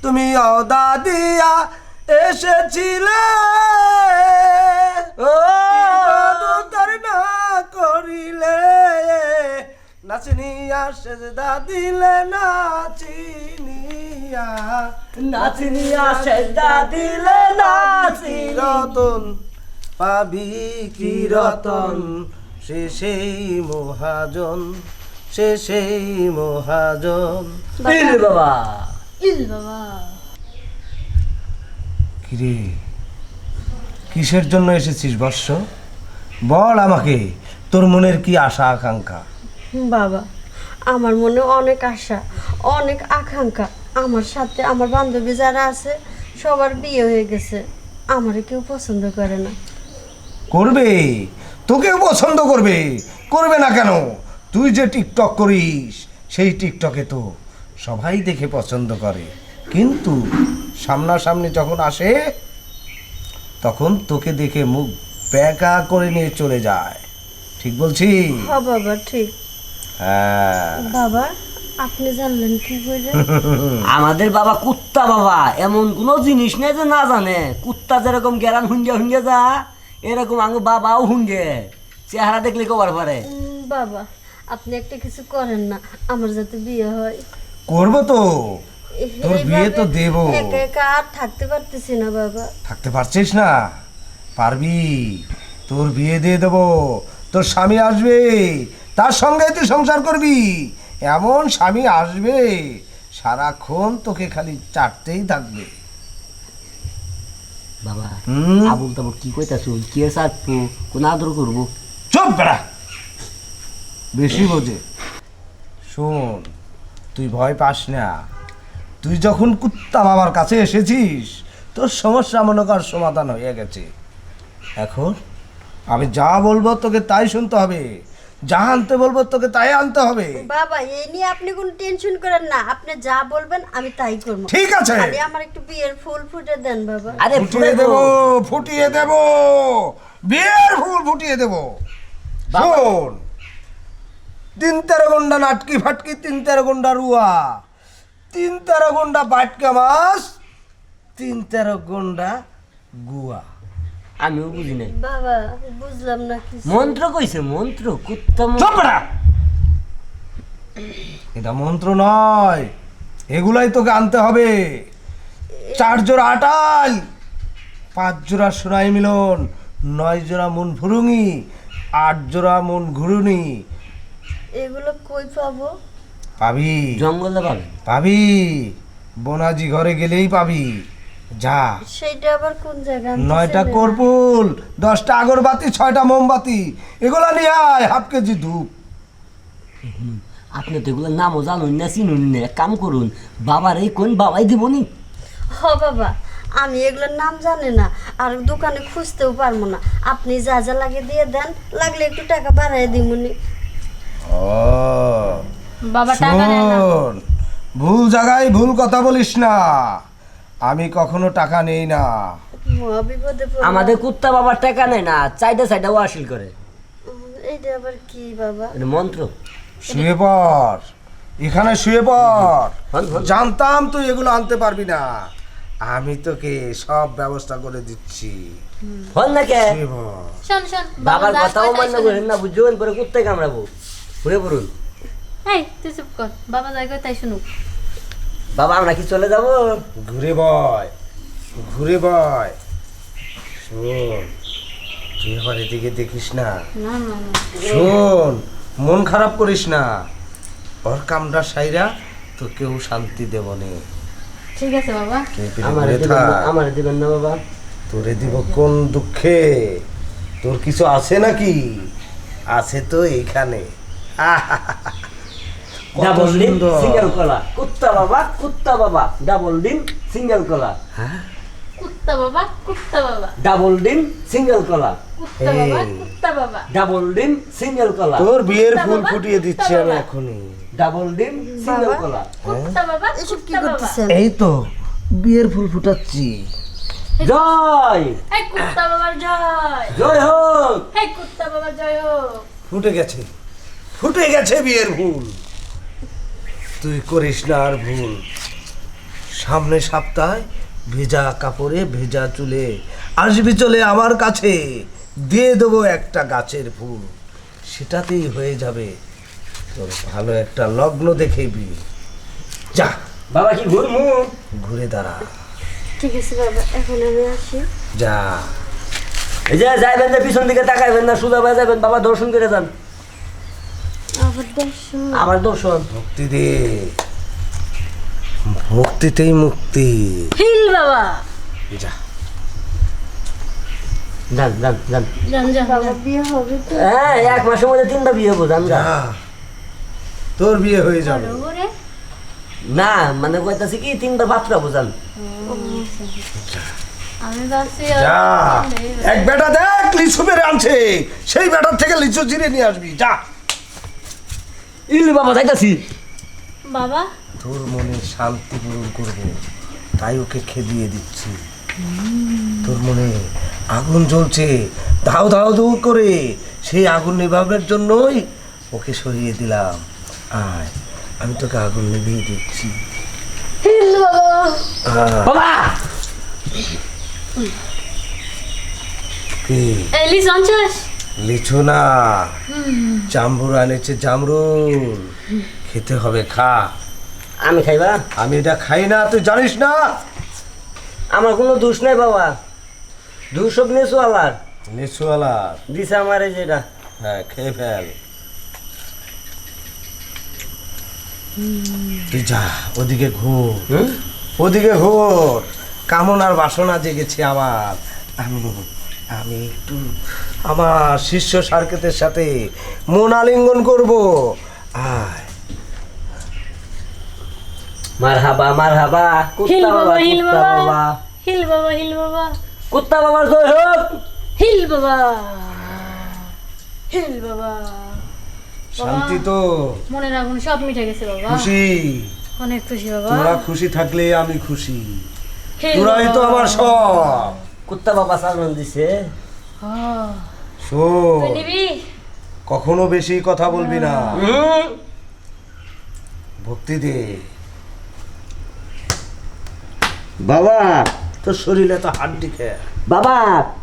তুমি অদা দিয়া এসেছিলে ইবাদত না করিলে নাচনিয়া সেজদা দিলে নাচনিয়া সেজদা দিলে নাচি রতন পাবি কি রতন সে সেই মহাজন সে সেই মহাজন ইল বাবা কিরে কিসের জন্য এসেছিস বর্ষ বল আমাকে তোর মনের কি আশা আকাঙ্ক্ষা বাবা আমার মনে অনেক আশা অনেক আকাঙ্ক্ষা আমার সাথে আমার বান্ধবী যারা আছে সবার বিয়ে হয়ে গেছে আমারে কেউ পছন্দ করে না করবে তোকেও পছন্দ করবে করবে না কেন তুই যে টিকটক করিস সেই টিকটকে তো সবাই দেখে পছন্দ করে কিন্তু সামনাসামনি যখন আসে তখন তোকে দেখে মুখ ব্যাকা করে নিয়ে চলে যায় ঠিক বলছি হ্যাঁ বাবা ঠিক হ্যাঁ বাবা আপনি জানলেন কি করে আমাদের বাবা কুত্তা বাবা এমন কোনো জিনিস নেই যে না জানে কুত্তা যেরকম গেরান হুঙ্গে হুঙ্গে যা এরকম আঙ্গু বাবাও হুঙ্গে চেহারা দেখলে কবার পারে বাবা আপনি একটা কিছু করেন না আমার যাতে বিয়ে হয় করবো তো তোর বিয়ে তো এইভাবে দেবো একা একা আর থাকতে পারতেছি না বাবা থাকতে পারছিস না পারবি তোর বিয়ে দিয়ে দেবো তোর স্বামী আসবে তার সঙ্গে তুই সংসার করবি এমন স্বামী আসবে সারাক্ষণ তোকে খালি চাটতেই থাকবে বাবা হুম? আবুল তাবুল কি কইতাছ কি চাটবো কোন আদর করবো চুপ বেড়া বেশি বোঝে শোন তুই ভয় পাস না তুই যখন কুত্তা বাবার কাছে এসেছিস তোর সমস্যা মনে কর সমাধান হয়ে গেছে এখন আমি যা বলবো তোকে তাই শুনতে হবে যা আনতে বলবো তোকে তাই আনতে হবে বাবা এই নিয়ে আপনি কোনো টেনশন করেন না আপনি যা বলবেন আমি তাই করব ঠিক আছে খালি আমার একটু বিয়ের ফুল ফুটে দেন বাবা আরে ফুটিয়ে দেবো ফুটিয়ে দেবো বিয়ের ফুল ফুটিয়ে দেবো শোন 3-13 ঘন্টা নাটকি ফাটকি 3-13 ঘন্টা রুয়া 3-13 ঘন্টা বাটকা মাছ 3-13 ঘন্টা গুয়া আমিও বুঝি নাই বাবা বুঝলাম না কিছু মন্ত্র কইছে মন্ত্র কুত্তা চুপ বেটা! এটা মন্ত্র নয় এগুলাই তোকে আনতে হবে 4 জোড়া আটাল 5 জোড়া সোনাই মিলন 9 জোড়া মন ফুরুঙি 8 জোড়া মন ঘুরুনি এগুলো কই পাবো পাবি জঙ্গলে পাবে পাবি বোনাজি ঘরে গেলেই পাবি যা সেইটা আবার কোন জায়গা 9টা কর্পূর 10টা আগরবাতি 6টা মোমবাতি এগুলা নিয়ে আয় হাফ কেজি ধূপ আপনি তো এগুলো নামও জানুন না চিনুন না এক কাম করুন বাবার এই কোন বাবাই দিবনি হ বাবা আমি এগুলোর নাম জানি না আর দোকানে খুঁজতেও পারবো না আপনি যা যা লাগে দিয়ে দেন লাগলে একটু টাকা বাড়াই দিমুনি ও বাবা টাকা নেয় না শোন ভুল জায়গায় ভুল কথা বলিস না আমি কখনো টাকা নেই না মহা বিপদে পড়লাম। আমাদের কুত্তা বাবার টাকা নেয় না চাইটা ওয়াসিল করে এইটা আবার কি বাবা এটা মন্ত্র শুয়ে পড় এখানে শুয়ে পড় হন, হন। জানতাম তুই এগুলো আনতে পারবি না আমি তোকে সব ব্যবস্থা করে দিচ্ছি হন না কে শুয়ে পড় শোন শোন বাবার যা কথাও কয় তাই মান্য শুনুন। করেন না বুঝবেন পরে কুত্তায় কামড়াবো ঘুরে পড়ুন এই তুই চুপ কর বাবা যাই কয় তাই শুনুক বাবা আমরা কি চলে যাবো ঘুরে বয় ঘুরে বয় শোন তুই আবার এদিকে দেখিস না না না না শোন মন খারাপ করিস না ওর কামড়া সাইরা তো কেউ শান্তি দেব নে ঠিক আছে বাবা তুই পেরে আমার ঘুরে দিবেন না থাক। আমার দিবেন না বাবা তোরে দিব কোন দুঃখে তোর কিছু আছে নাকি আছে তো এইখানে কত ডাবল ডিম সুন্দর। সিঙ্গেল কলা কুত্তা বাবা ডাবল ডিম সিঙ্গেল কলা হ্যাঁ? কুত্তা বাবা কুত্তা বাবা ডাবল ডিম সিঙ্গেল কলা কুত্তা বাবা এই। কুত্তা বাবা ডাবল ডিম সিঙ্গেল কলা তোর বিয়ের কুত্তা ফুল বাবা, ফুটিয়ে কুত্তা দিচ্ছি আমি বাবা। এখনই ডাবল ডিম সিঙ্গেল বাবা। কলা কুত্তা বাবা এসব কি কুত্তা বাবা করতেছেন এই তো বিয়ের ফুল ফুটাচ্ছি জয় এই কুত্তা বাবার জয় জয় হোক এই কুত্তা বাবার জয় হোক ফুটে গেছে বিয়ের ফুল তুই করিস না আর ভুল সামনে সপ্তাহে ভেজা কাপড়ে ভেজা চুলে আসবি চলে আমার কাছে, দিয়ে দেবো একটা গাছের ফুল, সেটাতেই হয়ে যাবে তোর ভালো একটা লগ্ন দেখেবি। যা বাবা কি ঘুরমু? ঘুরে দাঁড়া, ঠিক আছে বাবা, এখন আমি আসি। যা। এই যে যাইবেন না, পিছন দিকে তাকাইবেন না, সোজা হয়ে যাবেন, বাবা দর্শন করে যান। আবার দর্শন। আবার দর্শন। মুক্তি দে, মুক্তিতেই মুক্তি। হিল বাবা যা যান যান যান। যান যান বাবা বিয়ে হবে তো? হ্যাঁ, 1 মাসের মধ্যে 3টা বিয়ে হবো, যান যা, যা। তোর বিয়ে হয়ে যাবে। ওরে না মানে কইতাছি কি 3টা বাচ্চা বুঝান। আমি ভাবছি যা, এক বেটা দেখ লিচু মেরে আনছে, সেই বেটার থেকে লিচু জিরে নিয়ে আসবি। যা, ইলি বাবা যাইতাছি। বাবা তোর মনে শান্তি পূরণ করবো, তাই ওকে খেদিয়ে দিচ্ছি। তোর মনে আগুন জ্বলছে, ধাও ধাও দৌড় করে, সেই আগুন নেভানোর জন্যই ওকে সরিয়ে দিলাম। আয়, আমি তোকে আগুন নিভিয়ে দিচ্ছি। হিল বাবা আয়, বাবা কি এলি সঞ্চাস লিচু না, জামরুল আনেছে, জামরুল খেতে হবে, খা। আমি খাইবা? আমি এটা খাই না, তুই জানিস না? আমার কোনো দোষ নাই বাবা, দোষ সব নেছো আলার লিচুওয়ালা, দিছে আমার এই যেটা। হ্যাঁ খেয়ে ফেল। তুই যা, ওদিকে ঘুর, হুম? ওদিকে ঘোর, কামনার বাসনা জেগেছে আমার। আমি আমি একটু আমার শিষ্য সার্কেতের সাথে মন আলিঙ্গন করবো। আয়, মারহাবা মারহাবা। হিল কুত্তা বাবা বাবা হিল কুত্তা বাবা বাবা হিল বাবা হিল বাবা কুত্তা বাবার জয় হোক। হিল বাবা হিল বাবা শান্তি তো, মনের আগুন সব মিটে গেছে বাবা, খুশি? অনেক খুশি বাবা। তোরা খুশি থাকলে আমি খুশি, হিল তোরাই তো বাবা। আমার সব। কুত্তা বাবা সালমান দিছে। হ্যাঁ। শোন, তুই নিবি? কখনো বেশি কথা বলবি না, হুম? ভক্তি দে। বাবা, তোর শরীরে তো হাড্ডি খেয়ে। বাবা